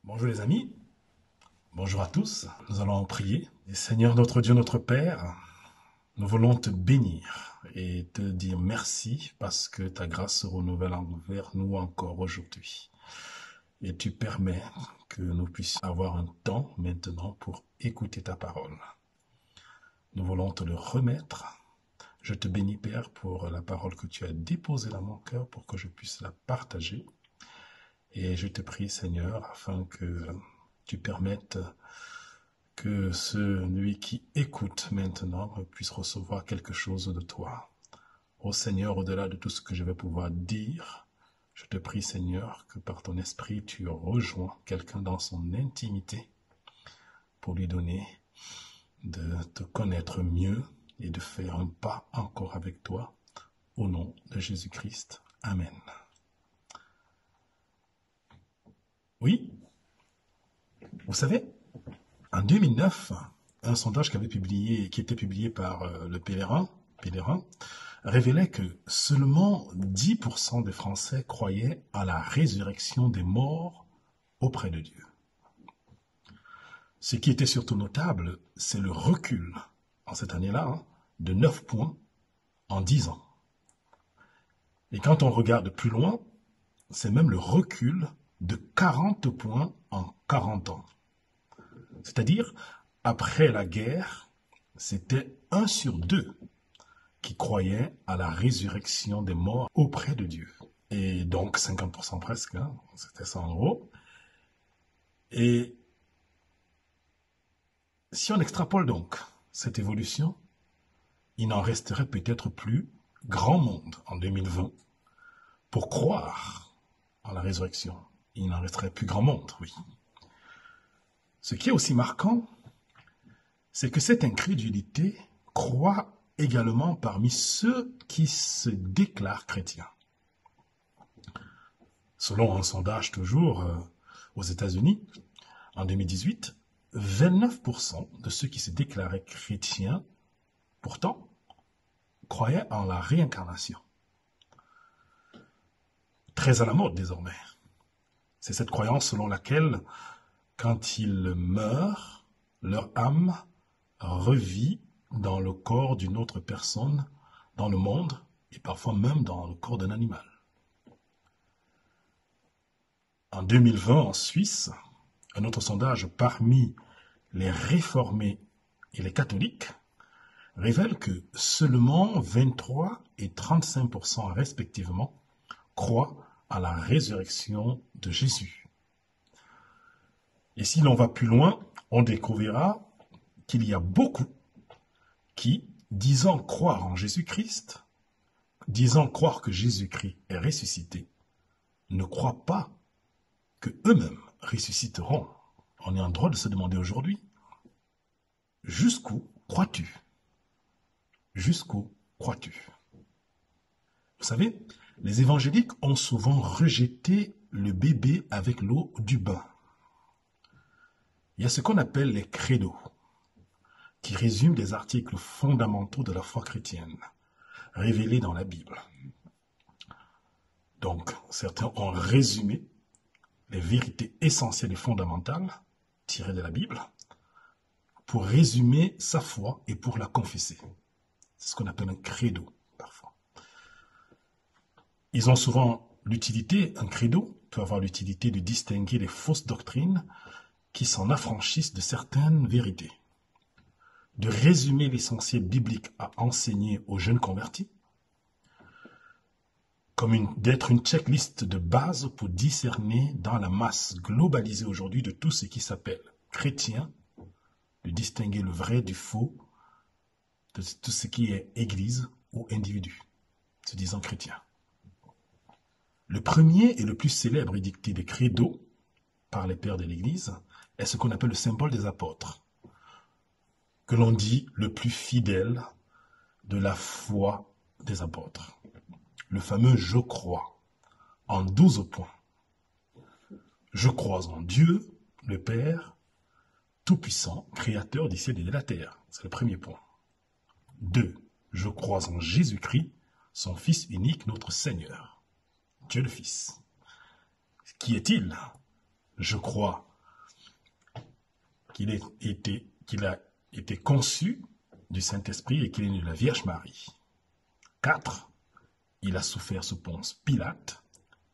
Bonjour les amis, bonjour à tous. Nous allons prier. Et Seigneur notre Dieu, notre Père, nous voulons te bénir et te dire merci parce que ta grâce se renouvelle envers nous encore aujourd'hui. Et tu permets que nous puissions avoir un temps maintenant pour écouter ta parole. Nous voulons te le remettre. Je te bénis Père pour la parole que tu as déposée dans mon cœur pour que je puisse la partager. Et je te prie Seigneur afin que tu permettes que celui qui écoute maintenant puisse recevoir quelque chose de toi. Ô Seigneur, au-delà de tout ce que je vais pouvoir dire, je te prie Seigneur que par ton esprit tu rejoins quelqu'un dans son intimité pour lui donner de te connaître mieux et de faire un pas encore avec toi. Au nom de Jésus-Christ. Amen. Oui, vous savez, en 2009, un sondage qui était publié par le Pèlerin, révélait que seulement 10% des Français croyaient à la résurrection des morts auprès de Dieu. Ce qui était surtout notable, c'est le recul, en cette année-là, de 9 points en 10 ans. Et quand on regarde plus loin, c'est même le recul de 40 points en 40 ans. C'est-à-dire, après la guerre, c'était 1 sur 2 qui croyaient à la résurrection des morts auprès de Dieu. Et donc 50% presque, c'était ça en gros. Et si on extrapole donc cette évolution, il n'en resterait peut-être plus grand monde en 2020 pour croire en la résurrection. Il n'en resterait plus grand monde, oui. Ce qui est aussi marquant, c'est que cette incrédulité croît également parmi ceux qui se déclarent chrétiens. Selon un sondage toujours aux États-Unis, en 2018, 29% de ceux qui se déclaraient chrétiens, pourtant, croyaient en la réincarnation. Très à la mode désormais. C'est cette croyance selon laquelle, quand ils meurent, leur âme revit dans le corps d'une autre personne, dans le monde, et parfois même dans le corps d'un animal. En 2020, en Suisse, un autre sondage parmi les réformés et les catholiques révèle que seulement 23 et 35% respectivement croient à la résurrection de Jésus. Et si l'on va plus loin, on découvrira qu'il y a beaucoup qui, disant croire en Jésus-Christ, disant croire que Jésus-Christ est ressuscité, ne croient pas que eux-mêmes ressusciteront. On est en droit de se demander aujourd'hui, jusqu'où crois-tu? Jusqu'où crois-tu? Vous savez, les évangéliques ont souvent rejeté le bébé avec l'eau du bain. Il y a ce qu'on appelle les credos, qui résument les articles fondamentaux de la foi chrétienne, révélés dans la Bible. Donc, certains ont résumé les vérités essentielles et fondamentales tirées de la Bible pour résumer sa foi et pour la confesser. C'est ce qu'on appelle un credo, parfois. Ils ont souvent l'utilité, un credo peut avoir l'utilité de distinguer les fausses doctrines qui s'en affranchissent de certaines vérités, de résumer l'essentiel biblique à enseigner aux jeunes convertis, comme d'être une checklist de base pour discerner dans la masse globalisée aujourd'hui de tout ce qui s'appelle chrétien, de distinguer le vrai du faux, de tout ce qui est église ou individu, se disant chrétien. Le premier et le plus célèbre édicté des credos par les pères de l'Église est ce qu'on appelle le symbole des apôtres, que l'on dit le plus fidèle de la foi des apôtres. Le fameux « je crois » en 12 points. Je crois en Dieu, le Père, Tout-Puissant, Créateur du ciel et de la terre. C'est le premier point. 2. Je crois en Jésus-Christ, son Fils unique, notre Seigneur, Dieu le Fils. Qui est-il? Je crois qu'il a été conçu du Saint-Esprit et qu'il est né de la Vierge Marie. 4. Il a souffert sous Ponce Pilate.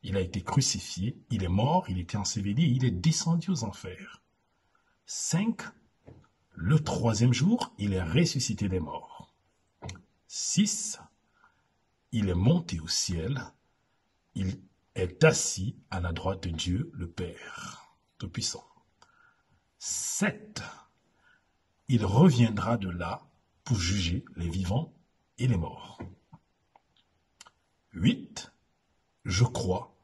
Il a été crucifié, il est mort, il était enseveli, il est descendu aux enfers. 5. Le troisième jour, il est ressuscité des morts. 6. Il est monté au ciel, il est assis à la droite de Dieu, le Père Tout-Puissant. 7. Il reviendra de là pour juger les vivants et les morts. 8. Je crois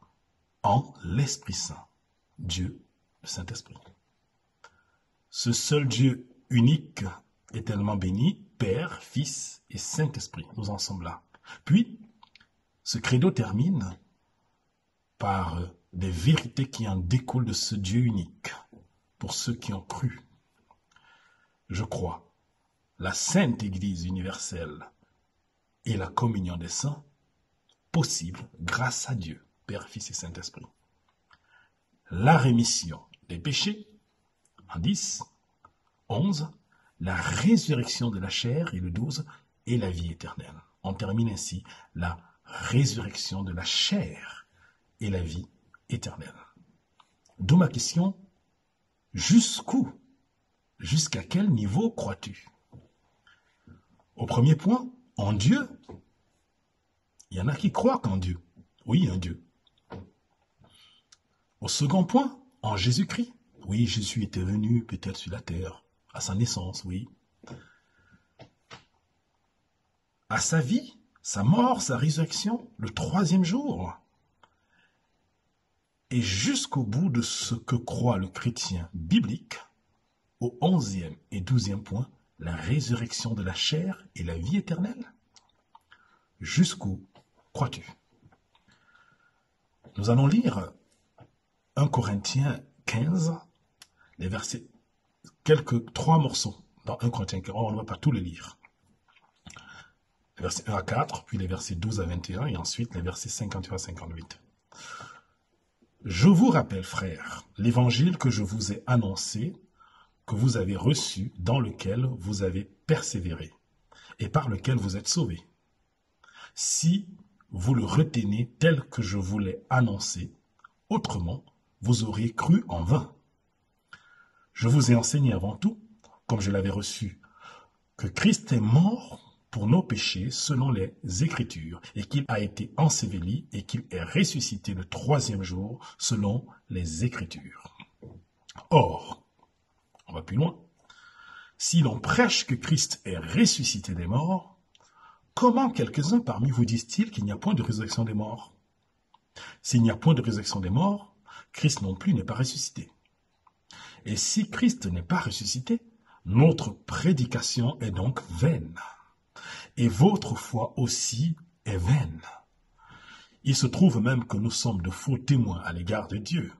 en l'Esprit Saint, Dieu, le Saint-Esprit. Ce seul Dieu unique, éternellement béni, Père, Fils et Saint-Esprit. Nous en sommes là. Puis, ce credo termine par des vérités qui en découlent de ce Dieu unique, pour ceux qui ont cru. Je crois la Sainte Église universelle et la communion des saints, possible grâce à Dieu, Père, Fils et Saint-Esprit. La rémission des péchés, en 10, 11, la résurrection de la chair, et le 12, et la vie éternelle. On termine ainsi la résurrection de la chair et la vie éternelle. D'où ma question, jusqu'où, jusqu'à quel niveau crois-tu? Au premier point, en Dieu. Il y en a qui croient qu'en Dieu. Oui, un Dieu. Au second point, en Jésus-Christ. Oui, Jésus était venu peut-être sur la terre, à sa naissance, oui. À sa vie, sa mort, sa résurrection, le troisième jour. Et jusqu'au bout de ce que croit le chrétien biblique, au 11e et 12e point, la résurrection de la chair et la vie éternelle. Jusqu'où crois-tu? Nous allons lire 1 Corinthiens 15, les versets, trois morceaux dans 1 Corinthiens 15, on ne va pas tous les lire. Les versets 1 à 4, puis les versets 12 à 21, et ensuite les versets 51 à 58. Je vous rappelle, frères, l'évangile que je vous ai annoncé, que vous avez reçu, dans lequel vous avez persévéré, et par lequel vous êtes sauvés. Si vous le retenez tel que je vous l'ai annoncé, autrement, vous auriez cru en vain. Je vous ai enseigné avant tout, comme je l'avais reçu, que Christ est mort pour nos péchés selon les Écritures, et qu'il a été enseveli et qu'il est ressuscité le troisième jour selon les Écritures. Or, on va plus loin, si l'on prêche que Christ est ressuscité des morts, comment quelques-uns parmi vous disent-ils qu'il n'y a point de résurrection des morts? S'il n'y a point de résurrection des morts, Christ non plus n'est pas ressuscité. Et si Christ n'est pas ressuscité, notre prédication est donc vaine. Et votre foi aussi est vaine. Il se trouve même que nous sommes de faux témoins à l'égard de Dieu,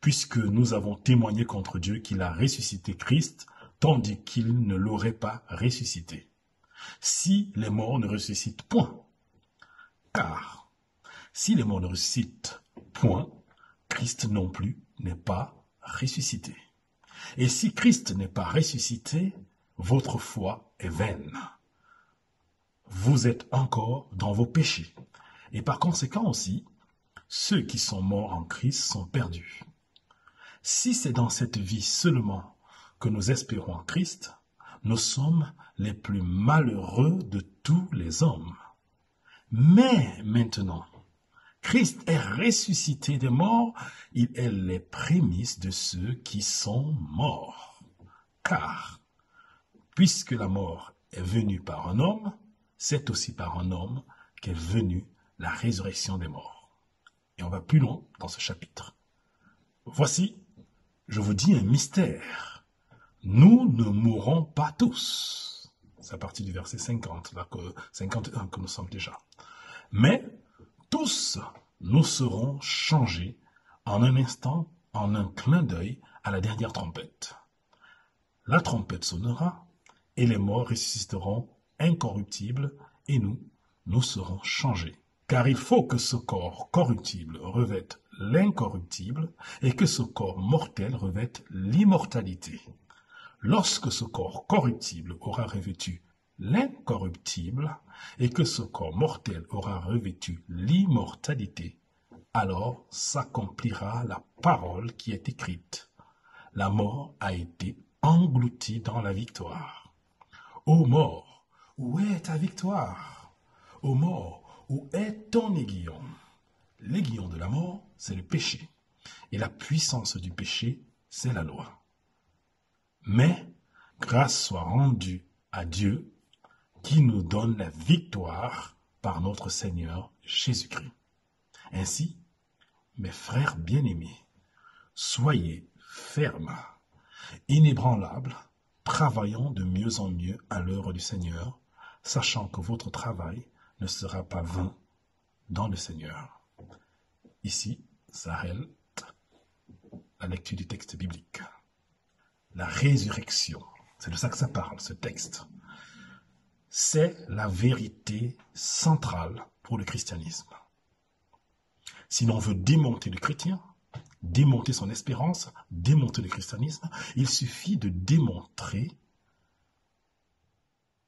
puisque nous avons témoigné contre Dieu qu'il a ressuscité Christ, tandis qu'il ne l'aurait pas ressuscité. Si les morts ne ressuscitent point. Car si les morts ne ressuscitent point, Christ non plus n'est pas ressuscité. Et si Christ n'est pas ressuscité, votre foi est vaine. Vous êtes encore dans vos péchés. Et par conséquent aussi, ceux qui sont morts en Christ sont perdus. Si c'est dans cette vie seulement que nous espérons en Christ, nous sommes les plus malheureux de tous les hommes. Mais maintenant, Christ est ressuscité des morts, il est les prémices de ceux qui sont morts. Car, puisque la mort est venue par un homme, c'est aussi par un homme qu'est venue la résurrection des morts. Et on va plus loin dans ce chapitre. Voici, je vous dis un mystère. Nous ne mourrons pas tous. C'est à partir du verset 50, là, 51 que nous sommes déjà. Mais tous, nous serons changés en un instant, en un clin d'œil, à la dernière trompette. La trompette sonnera, et les morts ressusciteront incorruptibles, et nous serons changés. Car il faut que ce corps corruptible revête l'incorruptible, et que ce corps mortel revête l'immortalité. Lorsque ce corps corruptible aura revêtu l'incorruptible et que ce corps mortel aura revêtu l'immortalité, alors s'accomplira la parole qui est écrite. La mort a été engloutie dans la victoire. Ô mort, où est ta victoire? Ô mort, où est ton aiguillon? L'aiguillon de la mort, c'est le péché. Et la puissance du péché, c'est la loi. Mais grâce soit rendue à Dieu qui nous donne la victoire par notre Seigneur Jésus-Christ. Ainsi, mes frères bien-aimés, soyez fermes, inébranlables, travaillant de mieux en mieux à l'œuvre du Seigneur, sachant que votre travail ne sera pas vain dans le Seigneur. Ici s'arrête la lecture du texte biblique. La résurrection, c'est de ça que ça parle, ce texte. C'est la vérité centrale pour le christianisme. Si l'on veut démonter le chrétien, démonter son espérance, démonter le christianisme, il suffit de démontrer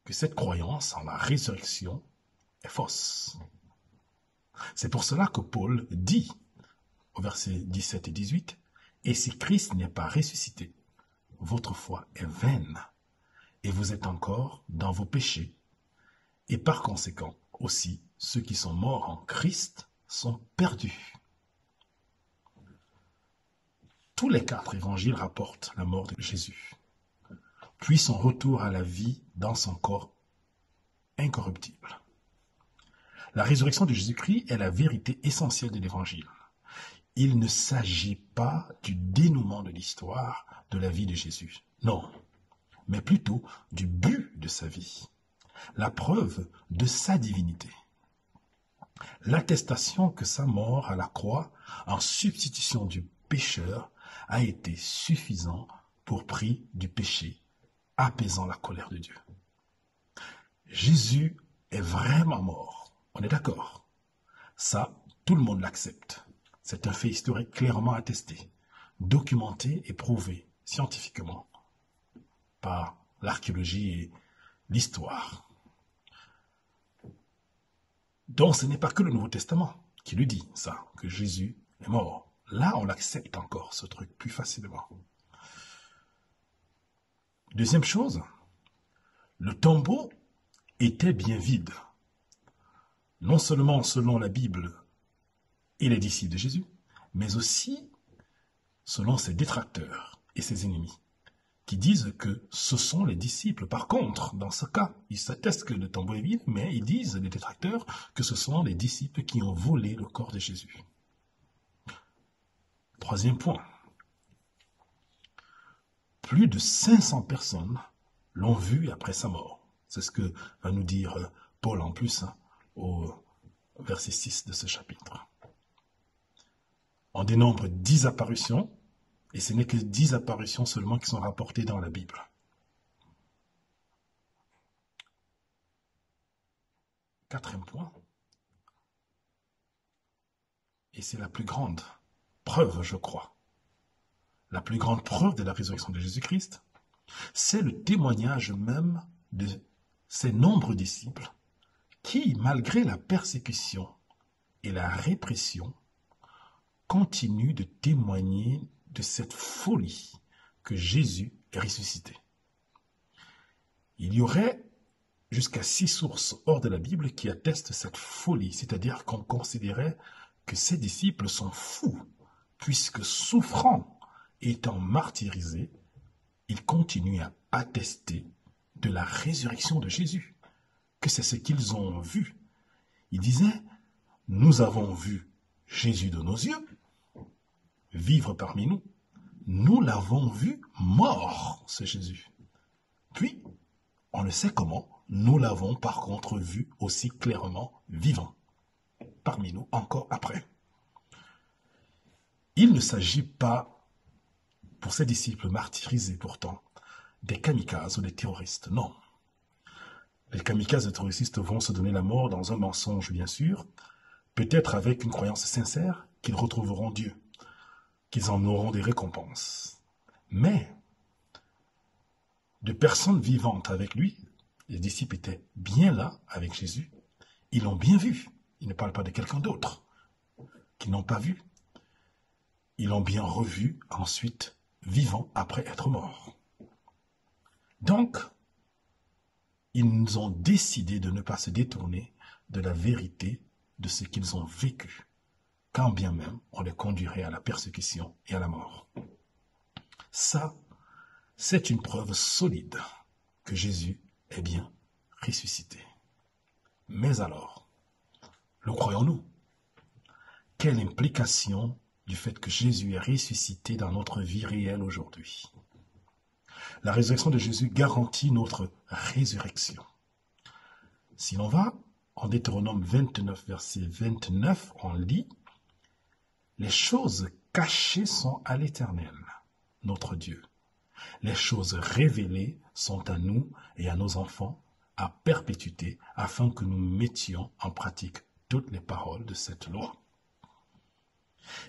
que cette croyance en la résurrection est fausse. C'est pour cela que Paul dit, au verset 17 et 18, « Et si Christ n'est pas ressuscité, votre foi est vaine, et vous êtes encore dans vos péchés. Et par conséquent, aussi, ceux qui sont morts en Christ sont perdus. » Tous les 4 évangiles rapportent la mort de Jésus, puis son retour à la vie dans son corps incorruptible. La résurrection de Jésus-Christ est la vérité essentielle de l'évangile. Il ne s'agit pas du dénouement de l'histoire de la vie de Jésus, non, mais plutôt du but de sa vie, la preuve de sa divinité, l'attestation que sa mort à la croix, en substitution du pécheur, a été suffisant pour prix du péché, apaisant la colère de Dieu. Jésus est vraiment mort, on est d'accord? Ça, tout le monde l'accepte. C'est un fait historique clairement attesté, documenté et prouvé scientifiquement par l'archéologie et l'histoire. Donc ce n'est pas que le Nouveau Testament qui le dit, ça, que Jésus est mort. Là, on l'accepte encore, ce truc, plus facilement. Deuxième chose, le tombeau était bien vide. Non seulement selon la Bible et les disciples de Jésus, mais aussi selon ses détracteurs et ses ennemis, qui disent que ce sont les disciples. Par contre, dans ce cas, ils s'attestent que le tombeau est vide, mais ils disent, les détracteurs, que ce sont les disciples qui ont volé le corps de Jésus. Troisième point. Plus de 500 personnes l'ont vu après sa mort. C'est ce que va nous dire Paul en plus au verset 6 de ce chapitre. On dénombre 10 apparitions, et ce n'est que 10 apparitions seulement qui sont rapportées dans la Bible. Quatrième point, et c'est la plus grande preuve, je crois, la plus grande preuve de la résurrection de Jésus-Christ, c'est le témoignage même de ces nombreux disciples qui, malgré la persécution et la répression, continuent de témoigner de cette folie que Jésus est ressuscité. Il y aurait jusqu'à 6 sources hors de la Bible qui attestent cette folie, c'est-à-dire qu'on considérait que ces disciples sont fous, puisque souffrant, étant martyrisés, ils continuent à attester de la résurrection de Jésus, que c'est ce qu'ils ont vu. Ils disaient, nous avons vu Jésus de nos yeux, vivre parmi nous. Nous l'avons vu mort, ce Jésus. Puis, on ne sait comment, nous l'avons par contre vu aussi clairement vivant, parmi nous encore après. Il ne s'agit pas, pour ces disciples martyrisés pourtant, des kamikazes ou des terroristes, non. Les kamikazes et terroristes vont se donner la mort dans un mensonge, bien sûr, peut-être avec une croyance sincère qu'ils retrouveront Dieu, qu'ils en auront des récompenses. Mais de personnes vivantes avec lui. Les disciples étaient bien là avec Jésus. Ils l'ont bien vu. Ils ne parlent pas de quelqu'un d'autre qu'ils n'ont pas vu. Ils l'ont bien revu ensuite, vivant après être mort. Donc, ils ont décidé de ne pas se détourner de la vérité de ce qu'ils ont vécu, quand bien même on les conduirait à la persécution et à la mort. Ça, c'est une preuve solide que Jésus est bien ressuscité. Mais alors, le croyons-nous? Quelle implication du fait que Jésus est ressuscité dans notre vie réelle aujourd'hui? La résurrection de Jésus garantit notre résurrection. Si l'on va en Deutéronome 29, verset 29, on lit « Les choses cachées sont à l'Éternel, notre Dieu. Les choses révélées sont à nous et à nos enfants à perpétuité, afin que nous mettions en pratique toutes les paroles de cette loi. »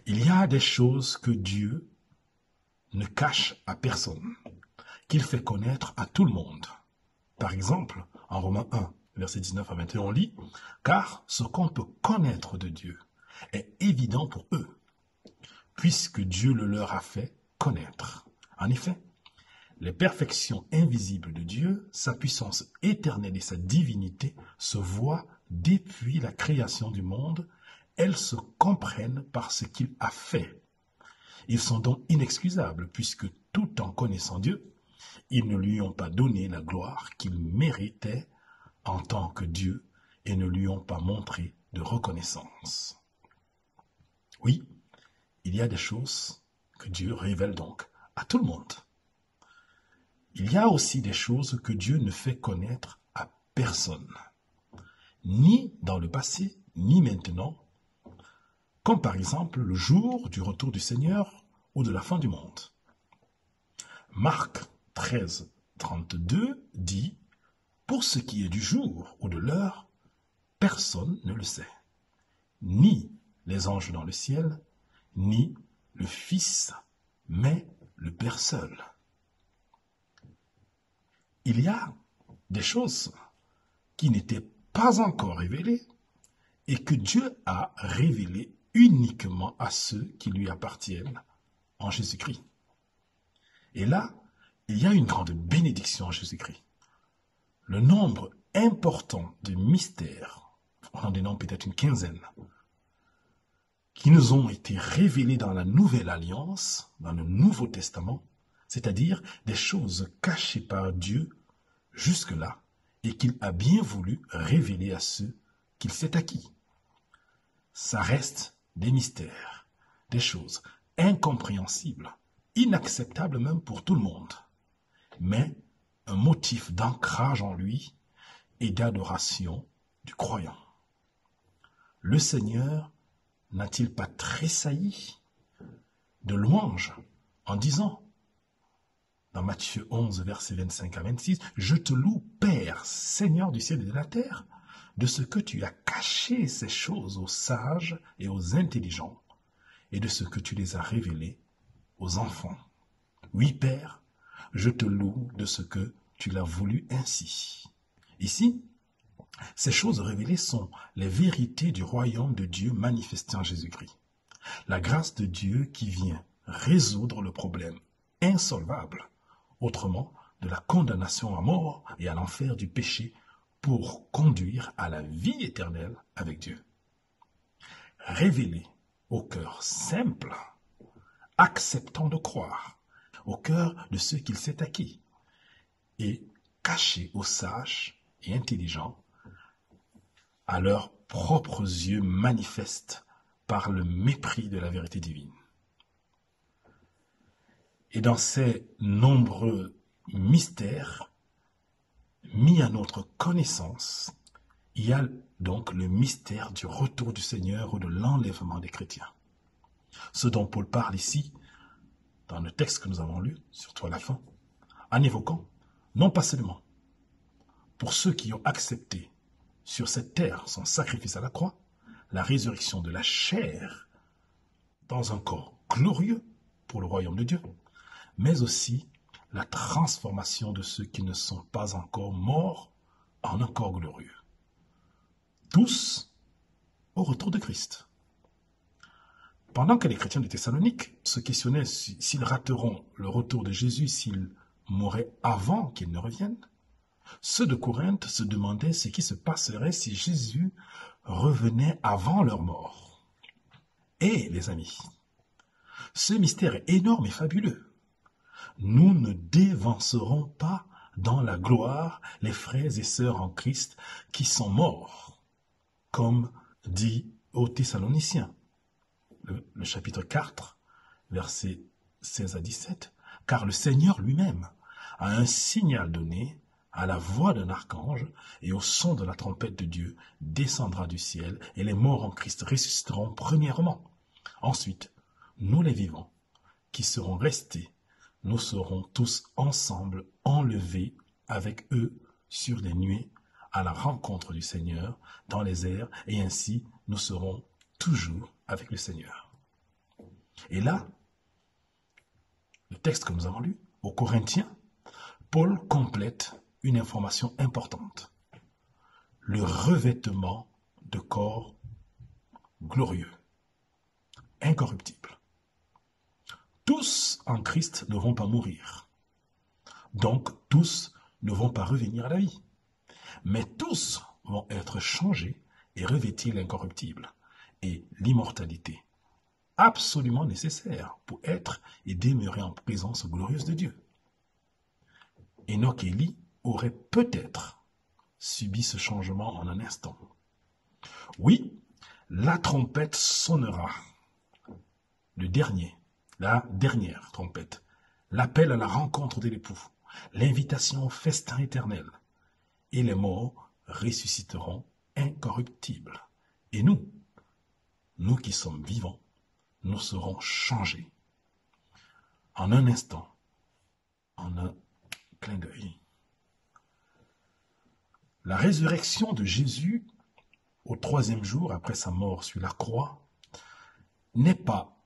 Il y a des choses que Dieu ne cache à personne, qu'il fait connaître à tout le monde. Par exemple, en Romains 1, verset 19 à 21, on lit « Car ce qu'on peut connaître de Dieu est évident pour eux, puisque Dieu le leur a fait connaître. » En effet, les perfections invisibles de Dieu, sa puissance éternelle et sa divinité se voient depuis la création du monde. Elles se comprennent par ce qu'il a fait. Ils sont donc inexcusables, puisque tout en connaissant Dieu, ils ne lui ont pas donné la gloire qu'il méritait en tant que Dieu et ne lui ont pas montré de reconnaissance. Oui, il y a des choses que Dieu révèle donc à tout le monde. Il y a aussi des choses que Dieu ne fait connaître à personne, ni dans le passé, ni maintenant, comme par exemple le jour du retour du Seigneur ou de la fin du monde. Marc 13, 32 dit « Pour ce qui est du jour ou de l'heure, personne ne le sait, ni les anges dans le ciel, ni le Fils, mais le Père seul. » Il y a des choses qui n'étaient pas encore révélées et que Dieu a révélées uniquement à ceux qui lui appartiennent en Jésus-Christ. Et là, il y a une grande bénédiction en Jésus-Christ. Le nombre important de mystères, on en dénombre peut-être une quinzaine, qui nous ont été révélés dans la Nouvelle Alliance, dans le Nouveau Testament, c'est-à-dire des choses cachées par Dieu jusque-là et qu'il a bien voulu révéler à ceux qu'il s'est acquis. Ça reste des mystères, des choses incompréhensibles, inacceptables même pour tout le monde, mais un motif d'ancrage en lui et d'adoration du croyant. Le Seigneur n'a-t-il pas tressailli de louange en disant, dans Matthieu 11, versets 25 à 26, « Je te loue, Père, Seigneur du ciel et de la terre, de ce que tu as caché ces choses aux sages et aux intelligents, et de ce que tu les as révélées aux enfants. Oui, Père, je te loue de ce que tu l'as voulu ainsi. » Ici, ces choses révélées sont les vérités du royaume de Dieu manifestées en Jésus-Christ. La grâce de Dieu qui vient résoudre le problème insolvable, autrement de la condamnation à mort et à l'enfer du péché, pour conduire à la vie éternelle avec Dieu. Révélé au cœur simple, acceptant de croire, au cœur de ceux qu'il s'est acquis, et caché aux sages et intelligents, à leurs propres yeux manifestes par le mépris de la vérité divine. Et dans ces nombreux mystères mis à notre connaissance, il y a donc le mystère du retour du Seigneur ou de l'enlèvement des chrétiens. Ce dont Paul parle ici, dans le texte que nous avons lu, surtout à la fin, en évoquant, non pas seulement pour ceux qui ont accepté sur cette terre son sacrifice à la croix, la résurrection de la chair dans un corps glorieux pour le royaume de Dieu, mais aussi la transformation de ceux qui ne sont pas encore morts en un corps glorieux. Tous au retour de Christ. Pendant que les chrétiens de Thessalonique se questionnaient s'ils rateront le retour de Jésus, s'ils mourraient avant qu'il ne revienne, ceux de Corinthe se demandaient ce qui se passerait si Jésus revenait avant leur mort. Et, les amis, ce mystère est énorme et fabuleux. Nous ne dévancerons pas dans la gloire les frères et sœurs en Christ qui sont morts, comme dit aux Thessaloniciens, le chapitre 4, versets 16 à 17, car le Seigneur lui-même a un signal donné, à la voix d'un archange et au son de la trompette de Dieu, descendra du ciel, et les morts en Christ ressusciteront premièrement. Ensuite, nous les vivants, qui serons restés, nous serons tous ensemble enlevés avec eux sur les nuées à la rencontre du Seigneur dans les airs, et ainsi nous serons toujours avec le Seigneur. Et là, le texte que nous avons lu, aux Corinthiens, Paul complète une information importante. Le revêtement de corps glorieux, incorruptible. Tous en Christ ne vont pas mourir. Donc tous ne vont pas revenir à la vie. Mais tous vont être changés et revêtir l'incorruptible et l'immortalité, absolument nécessaire pour être et demeurer en présence glorieuse de Dieu. Enoch et Élie auraient peut-être subi ce changement en un instant. Oui, la trompette sonnera. La dernière trompette, l'appel à la rencontre de l'époux, l'invitation au festin éternel. Et les morts ressusciteront incorruptibles. Et nous qui sommes vivants, nous serons changés en un instant, en un clin d'œil. La résurrection de Jésus au 3e jour après sa mort sur la croix n'est pas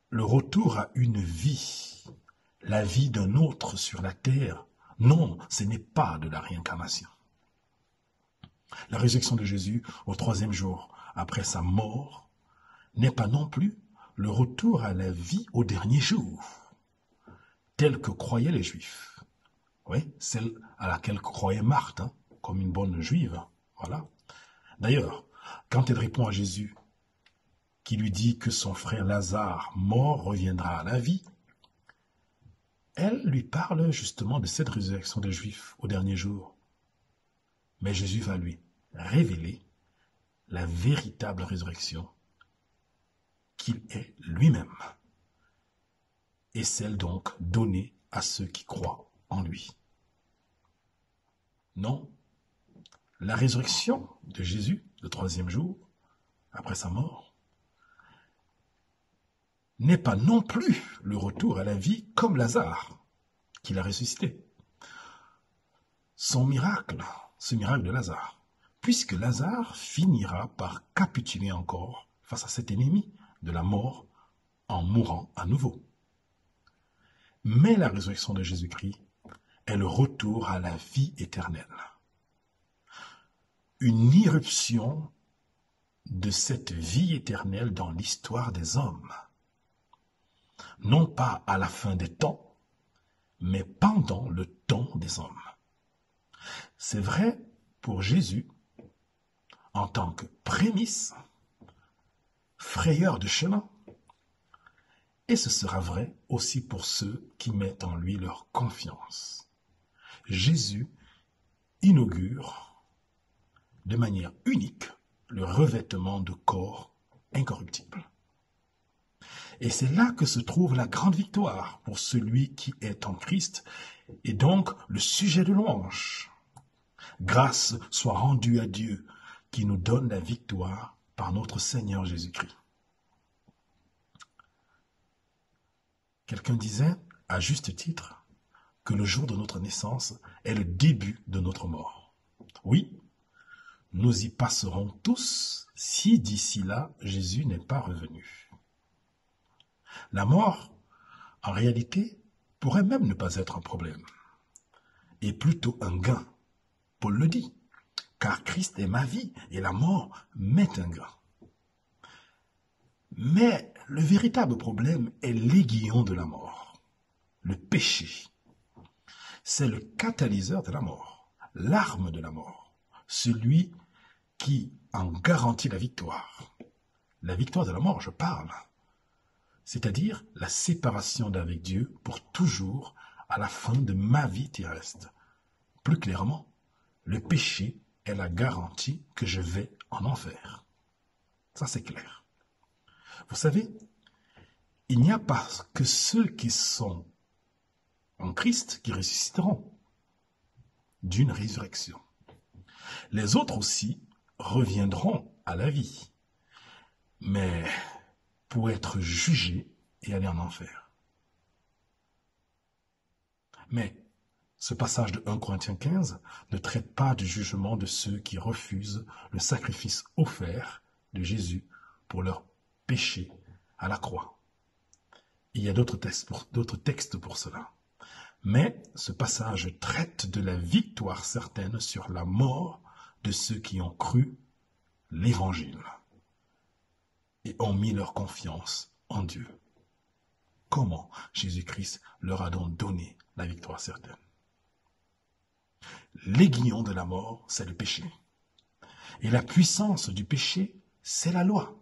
le retour à une vie, la vie d'un autre sur la terre. Non, ce n'est pas de la réincarnation. La résurrection de Jésus au 3e jour après sa mort n'est pas non plus le retour à la vie au dernier jour, tel que croyaient les Juifs. Oui, celle à laquelle croyait Marthe, comme une bonne juive. Voilà. D'ailleurs, quand elle répond à Jésus, qui lui dit que son frère Lazare, mort, reviendra à la vie, elle lui parle justement de cette résurrection des Juifs au dernier jour. Mais Jésus va lui révéler la véritable résurrection qu'il est lui-même, et celle donc donnée à ceux qui croient en lui. Non, la résurrection de Jésus, le 3e jour, après sa mort, n'est pas non plus le retour à la vie comme Lazare, qui l'a ressuscité. Ce miracle de Lazare, puisque Lazare finira par capituler encore face à cet ennemi de la mort en mourant à nouveau. Mais la résurrection de Jésus-Christ est le retour à la vie éternelle. Une irruption de cette vie éternelle dans l'histoire des hommes. Non pas à la fin des temps, mais pendant le temps des hommes. C'est vrai pour Jésus en tant que prémisse, frayeur de chemin, et ce sera vrai aussi pour ceux qui mettent en lui leur confiance. Jésus inaugure de manière unique le revêtement de corps incorruptible. Et c'est là que se trouve la grande victoire pour celui qui est en Christ, et donc le sujet de louange. Grâce soit rendue à Dieu qui nous donne la victoire par notre Seigneur Jésus-Christ. Quelqu'un disait, à juste titre, que le jour de notre naissance est le début de notre mort. Oui, nous y passerons tous si d'ici là Jésus n'est pas revenu. La mort, en réalité, pourrait même ne pas être un problème, et plutôt un gain. Paul le dit, car Christ est ma vie et la mort m'est un gain. Mais le véritable problème est l'aiguillon de la mort, le péché. C'est le catalyseur de la mort, l'arme de la mort, celui qui en garantit la victoire. La victoire de la mort, je parle, c'est-à-dire la séparation d'avec Dieu pour toujours à la fin de ma vie terrestre. Plus clairement, le péché est la garantie que je vais en enfer. Ça, c'est clair. Vous savez, il n'y a pas que ceux qui sont en Christ qui ressusciteront d'une résurrection. Les autres aussi reviendront à la vie, mais pour être jugés et aller en enfer. Mais ce passage de 1 Corinthiens 15 ne traite pas du jugement de ceux qui refusent le sacrifice offert de Jésus pour leur péché à la croix. Il y a d'autres textes pour cela. Mais ce passage traite de la victoire certaine sur la mort de ceux qui ont cru l'Évangile et ont mis leur confiance en Dieu. Comment Jésus-Christ leur a donc donné la victoire certaine? L'aiguillon de la mort, c'est le péché. Et la puissance du péché, c'est la loi.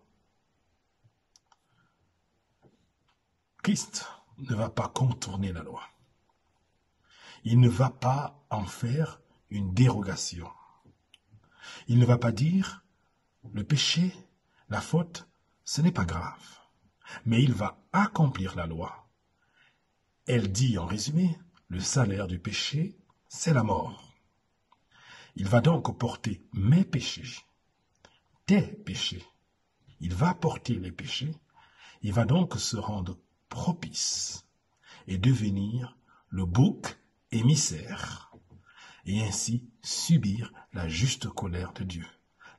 Christ ne va pas contourner la loi. Il ne va pas en faire une dérogation. Il ne va pas dire, le péché, la faute, ce n'est pas grave. Mais il va accomplir la loi. Elle dit en résumé, le salaire du péché, c'est la mort. Il va donc porter mes péchés, tes péchés. Il va porter les péchés. Il va donc se rendre propice et devenir le bouc émissaire et ainsi subir la juste colère de Dieu,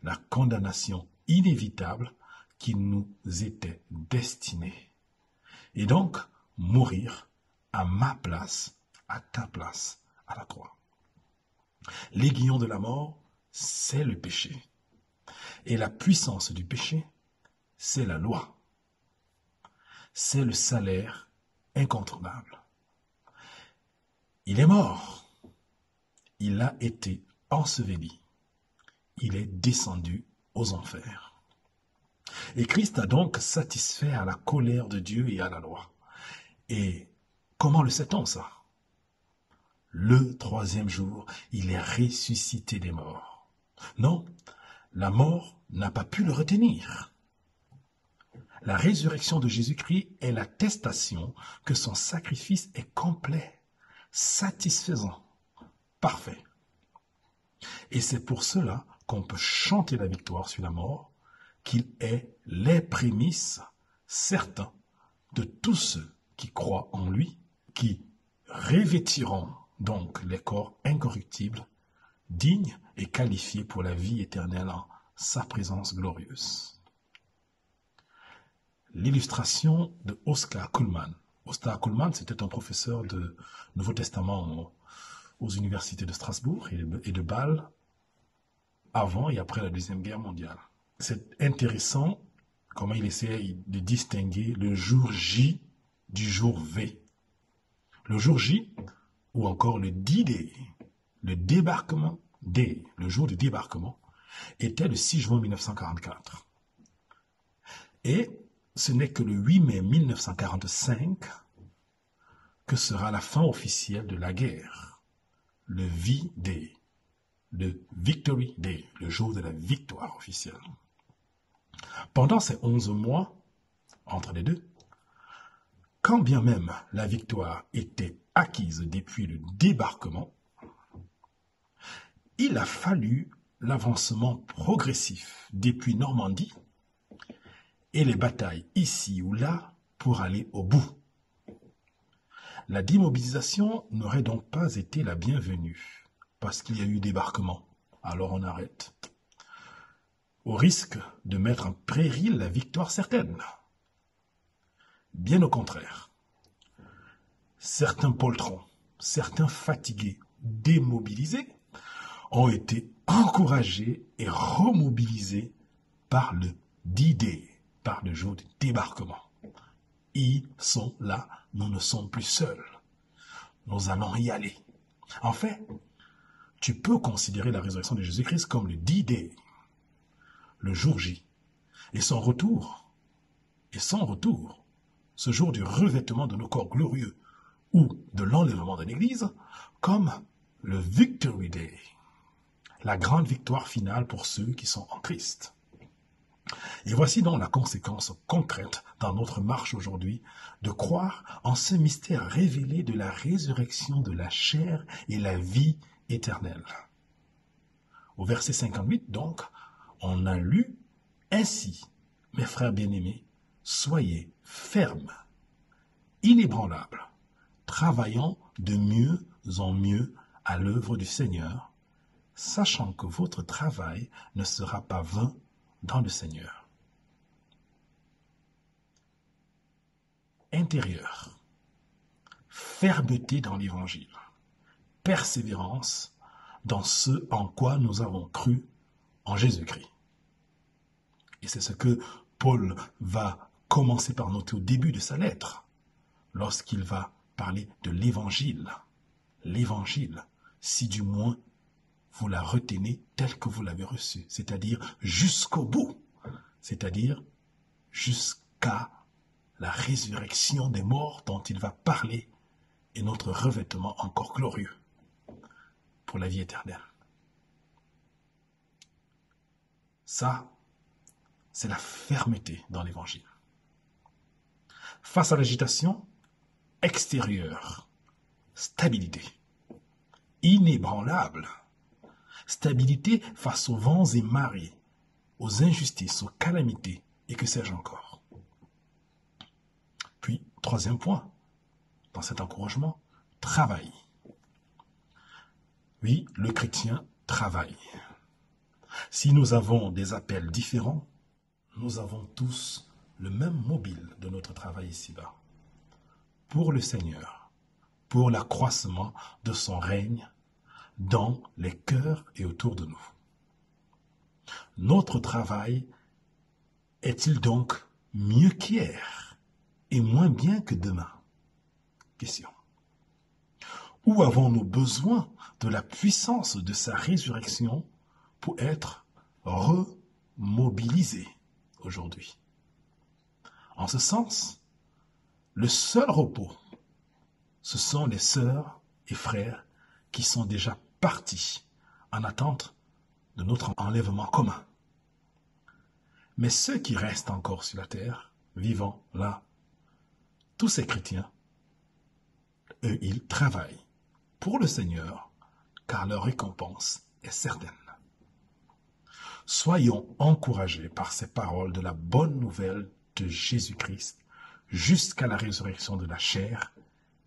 la condamnation inévitable qui nous était destinée. Et donc mourir à ma place, à ta place, à la croix. L'aiguillon de la mort, c'est le péché. Et la puissance du péché, c'est la loi. C'est le salaire incontournable. Il est mort. Il a été enseveli. Il est descendu aux enfers. Et Christ a donc satisfait à la colère de Dieu et à la loi. Et comment le sait-on ça? Le troisième jour, il est ressuscité des morts. Non, la mort n'a pas pu le retenir. La résurrection de Jésus-Christ est l'attestation que son sacrifice est complet, satisfaisant, parfait. Et c'est pour cela qu'on peut chanter la victoire sur la mort, qu'il est les prémices certains de tous ceux qui croient en lui, qui revêtiront donc les corps incorruptibles, dignes et qualifiés pour la vie éternelle en sa présence glorieuse. L'illustration de Oscar Cullmann. Oscar Cullmann, c'était un professeur de Nouveau Testament aux universités de Strasbourg et de Bâle avant et après la Deuxième Guerre mondiale. C'est intéressant comment il essaie de distinguer le jour J du jour V. Le jour J, ou encore le D-Day, le débarquement D, le jour du débarquement, était le 6 juin 1944. Et ce n'est que le 8 mai 1945 que sera la fin officielle de la guerre, le V-Day, le Victory Day, le jour de la victoire officielle. Pendant ces 11 mois, entre les deux, quand bien même la victoire était acquise depuis le débarquement, il a fallu l'avancement progressif depuis Normandie et les batailles ici ou là pour aller au bout. La démobilisation n'aurait donc pas été la bienvenue parce qu'il y a eu débarquement. Alors on arrête. Au risque de mettre en péril la victoire certaine. Bien au contraire. certains poltrons, certains fatigués, démobilisés, ont été encouragés et remobilisés par le D-Day, par le jour du débarquement. Ils sont là, nous ne sommes plus seuls. Nous allons y aller. En fait, tu peux considérer la résurrection de Jésus-Christ comme le D-Day, le jour J, et son retour, ce jour du revêtement de nos corps glorieux ou de l'enlèvement de l'Église, comme le Victory Day, la grande victoire finale pour ceux qui sont en Christ. Et voici donc la conséquence concrète dans notre marche aujourd'hui de croire en ce mystère révélé de la résurrection de la chair et la vie éternelle. Au verset 58, donc, on a lu « Ainsi, mes frères bien-aimés, soyez fermes, inébranlables, travaillant de mieux en mieux à l'œuvre du Seigneur, sachant que votre travail ne sera pas vain dans le Seigneur. » Intérieur, fermeté dans l'Évangile, persévérance dans ce en quoi nous avons cru en Jésus-Christ. Et c'est ce que Paul va commencer par noter au début de sa lettre, lorsqu'il va parler de l'Évangile. L'Évangile, si du moins vous la retenez telle que vous l'avez reçue, c'est-à-dire jusqu'au bout, c'est-à-dire jusqu'à la résurrection des morts dont il va parler et notre revêtement encore glorieux pour la vie éternelle. Ça, c'est la fermeté dans l'Évangile. Face à l'agitation extérieure, stabilité. Inébranlable. Stabilité face aux vents et marées, aux injustices, aux calamités, et que sais-je encore. Puis, troisième point, dans cet encouragement, travail. Oui, le chrétien travaille. Si nous avons des appels différents, nous avons tous le même mobile de notre travail ici-bas. Pour le Seigneur, pour l'accroissement de son règne dans les cœurs et autour de nous. Notre travail est-il donc mieux qu'hier et moins bien que demain? Question. Ou avons-nous besoin de la puissance de sa résurrection pour être remobilisés aujourd'hui? En ce sens, le seul repos, ce sont les sœurs et frères qui sont déjà partis en attente de notre enlèvement commun. Mais ceux qui restent encore sur la terre, vivant là, tous ces chrétiens, eux, ils travaillent pour le Seigneur, car leur récompense est certaine. Soyons encouragés par ces paroles de la bonne nouvelle de Jésus-Christ jusqu'à la résurrection de la chair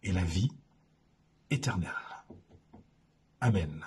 et la vie éternelle. Amen.